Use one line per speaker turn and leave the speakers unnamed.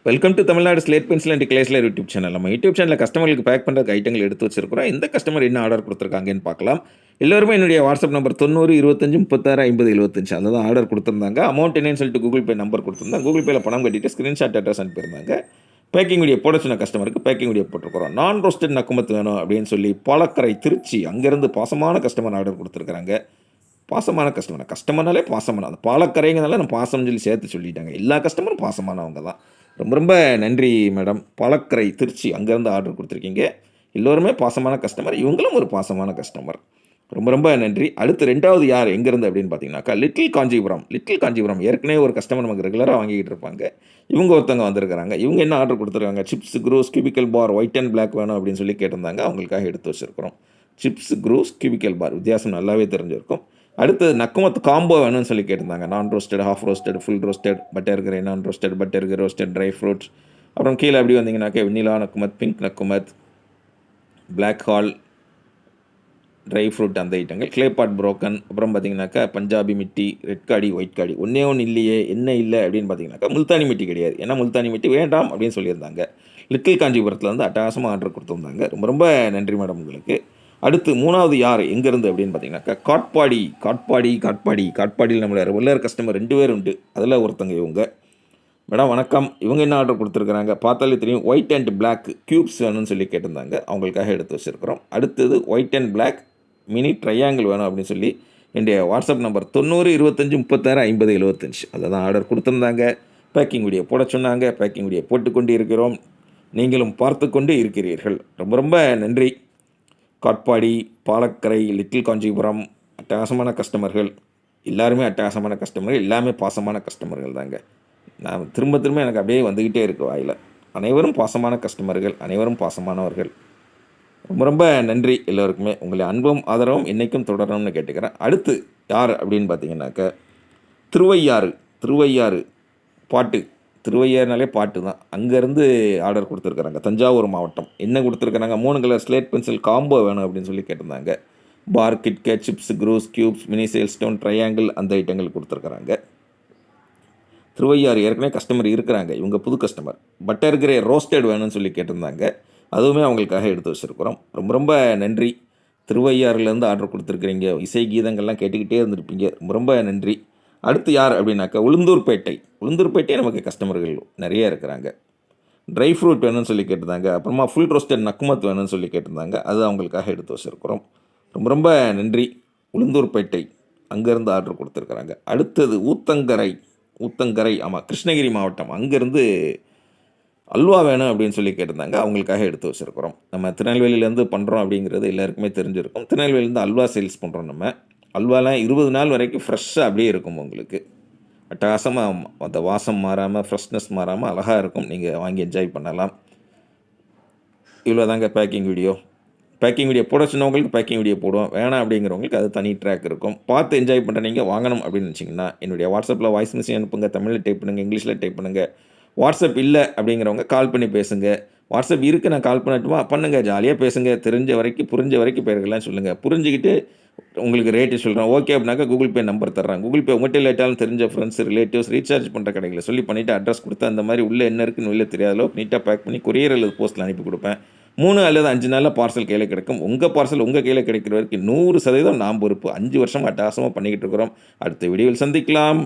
Welcome to Tamil Nadu slate pencil and claysler YouTube channel. நம்ம YouTube சேனலில் கஸ்டமர்களுக்கு பேக் பண்ணுறதுக்கு ஐட்டங்கள் எடுத்து வச்சிருக்கிறோம். எந்த கஸ்டமர் என்ன ஆர்டர் கொடுத்துருக்காங்கன்னு பார்க்கலாம். எல்லோருமே என்னுடைய வாட்ஸ்அப் நம்பர் 90 25 36 50 75 அதில் தான் ஆர்டர் கொடுத்துருந்தாங்க. அமௌண்ட் என்னன்னு சொல்லிட்டு கூகுள் பே நம்பர் கொடுத்துருந்தாங்க. கூகுள் பேயில் பணம் கட்டிட்டு ஸ்க்ரீன்ஷாட் அட்ரஸ் அனுப்பியிருந்தாங்க. பேக்கிங் வீடியோ போட சொன்ன கஸ்டமருக்கு பேக்கிங் வீடியோ போட்டிருக்கிறோம். நான் ரோஸ்டட் நக்குமத்து வேணும் அப்படின்னு சொல்லி பாலக்கரை திருச்சி அங்கேருந்து பாசமான கஸ்டமர் ஆர்டர் கொடுத்துருக்குறாங்க. பாசமான கஸ்டமர்னாலே பாசமான அந்த பாலக்கரைங்கிறனால நான் பாசம்னு சொல்லி சேர்த்து சொல்லிட்டாங்க. எல்லா கஸ்டமரும் பாசமானவங்க தான். ரொம்ப ரொம்ப நன்றி மேடம். பாலக்கரை திருச்சி அங்கேருந்து ஆர்டர் கொடுத்துருக்கீங்க. எல்லோருமே பாசமான கஸ்டமர், இவங்களும் ஒரு பாசமான கஸ்டமர். ரொம்ப ரொம்ப நன்றி. அடுத்து 2வது யார் எங்கேருந்து அப்படின்னு பார்த்தீங்கன்னாக்கா லிட்டில் காஞ்சிபுரம் ஏற்கனவே ஒரு கஸ்டமர் நமக்கு ரெகுலராக வாங்கிக்கிட்டு இருப்பாங்க. இவங்க ஒருத்தவங்க வந்திருக்கிறாங்க. இவங்க என்ன ஆர்டர் கொடுத்துருக்காங்க, சிப்ஸ் க்ரூஸ் cubicle bar white and black வேணும் அப்படின்னு சொல்லி கேட்டிருந்தாங்க. அவங்களுக்காக எடுத்து வச்சுருக்கிறோம். சிப்ஸ் க்ரூஸ் கியூபிக்கல் பார் வித்தியாசம் நல்லாவே தெரிஞ்சிருக்கும். அடுத்து நக்குமத்து காம்போ வேணும்னு சொல்லி கேட்டிருந்தாங்க. Non roasted, half roasted, full roasted, butter grey non roasted, butter grey roasted, dry fruits. அப்புறம் கீழே அப்படி வந்தீங்கன்னாக்கா வெண்ணிலா நக்குமத், பிங்க் நக்குமத், பிளாக் ஹால், ட்ரை ஃப்ரூட் அந்த ஐட்டங்கள், கிளே பாட் புரோக்கன். அப்புறம் பார்த்தீங்கன்னாக்கா பஞ்சாபி மிட்டி, ரெட் காடி, ஒயிட் காடி. ஒன்றே ஒன்று இல்லையே, என்ன இல்லை அப்படின்னு பார்த்தீங்கன்னாக்கா முல்தானி மிட்டி கிடையாது. ஏன்னா முல்தானி மிட்டி வேண்டாம் அப்படின்னு சொல்லியிருந்தாங்க. லிட்டில் காஞ்சிபுரத்தில் வந்து அட்டகாசமாக ஆர்டர் கொடுத்துருந்தாங்க. ரொம்ப ரொம்ப நன்றி மேடம் உங்களுக்கு. அடுத்து 3வது யார் எங்கேருந்து அப்படின்னு பார்த்தீங்கன்னாக்கா காட்பாடியில் நம்மளோட ரெகுலர் கஸ்டமர் 2 பேர் உண்டு. அதில் ஒருத்தங்க இவங்க. மேடம் வணக்கம். இவங்க என்ன ஆர்டர் கொடுத்துருக்குறாங்க பார்த்தாலே தெரியும். ஒயிட் அண்ட் பிளாக் க்யூப்ஸ் வேணும்னு சொல்லி கேட்டிருந்தாங்க. அவங்களுக்காக எடுத்து வச்சுருக்கிறோம். அடுத்தது white and black mini triangle வேணும் அப்படின்னு சொல்லி என்னுடைய வாட்ஸ்அப் நம்பர் 90 25 36 50 75 அதில் தான் ஆர்டர் கொடுத்துருந்தாங்க. பேக்கிங் வீடியோ போட சொன்னாங்க. பேக்கிங் வீடியோ போட்டுக்கொண்டு இருக்கிறோம். நீங்களும் பார்த்து கொண்டு இருக்கிறீர்கள். ரொம்ப ரொம்ப நன்றி. காட்பாடி, பாலக்கரை, லிட்டில் காஞ்சிபுரம் அட்டகாசமான கஸ்டமர்கள். எல்லாருமே அட்டகாசமான கஸ்டமர்கள், எல்லாமே பாசமான கஸ்டமர்கள் தாங்க. நான் திரும்ப திரும்ப எனக்கு அப்படியே வந்துக்கிட்டே இருக்குது வாயில். அனைவரும் பாசமான கஸ்டமர்கள், அனைவரும் பாசமானவர்கள். ரொம்ப ரொம்ப நன்றி எல்லோருக்குமே. உங்களை அன்பும் ஆதரவும் என்றைக்கும் தொடரணும்னு கேட்டுக்கிறேன். அடுத்து யார் அப்படின்னு பார்த்தீங்கன்னாக்க திருவையாறு பாட்டு. திருவையாறுனாலே பாட்டு தான். அங்கேருந்து ஆர்டர் கொடுத்துருக்குறாங்க. தஞ்சாவூர் மாவட்டம். என்ன கொடுத்துருக்குறாங்க, 3 கலர் ஸ்லேட் பென்சில் காம்போ வேணும் அப்படின்னு சொல்லி கேட்டிருந்தாங்க. பார், கிட்கேட், சிப்ஸ், க்ரூஸ், க்யூப்ஸ், மினி சேல் ஸ்டோன், ட்ரையாங்கிள் அந்த ஐட்டங்கள் கொடுத்துருக்குறாங்க. திருவையாறு ஏற்கனவே கஸ்டமர் இருக்கிறாங்க. இவங்க புது கஸ்டமர். பட்டர் கிரே ரோஸ்டட் வேணும்னு சொல்லி கேட்டிருந்தாங்க. அதுவுமே அவங்களுக்காக எடுத்து வச்சுருக்குறோம். ரொம்ப ரொம்ப நன்றி. திருவையாறுலேருந்து ஆர்டர் கொடுத்துருக்குறீங்க. இசை கீதங்கள்லாம் கேட்டுக்கிட்டே இருந்திருப்பீங்க. ரொம்ப ரொம்ப நன்றி. அடுத்து யார் அப்படின்னாக்கா உளுந்தூர்பேட்டை நமக்கு கஸ்டமர்கள் நிறைய இருக்கிறாங்க. ட்ரை ஃப்ரூட் வேணும்னு சொல்லி கேட்டிருந்தாங்க. அப்புறமா ஃபுல் ரோஸ்டட் நக்குமத் வேணும்னு சொல்லி கேட்டிருந்தாங்க. அது அவங்களுக்காக எடுத்து வச்சுருக்கிறோம். ரொம்ப ரொம்ப நன்றி. உளுந்தூர்பேட்டை அங்கேருந்து ஆர்டர் கொடுத்துருக்குறாங்க. அடுத்தது ஊத்தங்கரை ஆமாம், கிருஷ்ணகிரி மாவட்டம். அங்கேருந்து அல்வா வேணும் அப்படின்னு சொல்லி கேட்டிருந்தாங்க. அவங்களுக்காக எடுத்து வச்சுருக்கிறோம். நம்ம திருநெல்வேலியிலேருந்து பண்ணுறோம் அப்படிங்கிறது எல்லாருக்குமே தெரிஞ்சிருக்கும். திருநெல்வேலியிலேருந்து அல்வா சேல்ஸ் பண்ணுறோம் நம்ம. அல்வாலாம் 20 நாள் வரைக்கும் ஃப்ரெஷ்ஷாக அப்படியே இருக்கும் உங்களுக்கு. அட்டகாசமாக அந்த வாசம் மாறாமல், ஃப்ரெஷ்னஸ் மாறாமல் அழகாக இருக்கும். நீங்கள் வாங்கி என்ஜாய் பண்ணலாம். இவ்வளோ தாங்க பேக்கிங் வீடியோ போட சொன்னவங்களுக்கு பேக்கிங் வீடியோ போடுவோம். வேணாம் அப்படிங்கிறவங்களுக்கு அது தனி ட்ராக் இருக்கும். பார்த்து என்ஜாய் பண்ணுற நீங்கள் வாங்கணும் அப்படின்னு நினச்சிங்கன்னா என்னுடைய வாட்ஸ்அப்பில் வாய்ஸ் மெசேஜ் அனுப்புங்க. தமிழில் டைப் பண்ணுங்கள், இங்கிலீஷில் டைப் பண்ணுங்கள். வாட்ஸ்அப் இல்லை அப்படிங்கிறவங்க கால் பண்ணி பேசுங்க. வாட்ஸ்அப் இருக்குது, நான் கால் பண்ணட்டுமா, பண்ணுங்கள், ஜாலியாக பேசுங்க. தெரிஞ்ச வரைக்கும் புரிஞ்ச வரைக்கும் பேருக்கெல்லாம் சொல்லுங்கள். புரிஞ்சுக்கிட்டு உங்களுக்கு ரேட்டு சொல்கிறேன் ஓகே அப்படின்னாக்கா கூகுள் பே நம்பர் தர்றேன். கூகுள் பே உங்கள்கிட்ட லேட்டாலும் தெரிஞ்ச ஃப்ரெண்ட்ஸ், ரிலேட்டிவ்ஸ், ரீசார்ஜ் பண்ணுற கடைகளை சொல்லி பண்ணிவிட்டு அட்ரஸ் கொடுத்து அந்த மாதிரி உள்ளே என்ன இருக்குன்னு வெளில தெரியாத அளவுக்கு நீட்டாக பேக் பண்ணி கொரியர் அல்லது போஸ்ட்டில் அனுப்பி கொடுப்பேன். 3 அல்லது 5 நாளில் பார்சல் கையில் கிடைக்கும். உங்கள் பார்சல் உங்கள் கையில் கிடைக்கிற வரைக்கும் 100% நான் பொறுப்பு. 5 வருஷமாக அட்டகாசமாக பண்ணிக்கிட்டு இருக்கிறோம். அடுத்த வீடியோவில் சந்திக்கலாம்.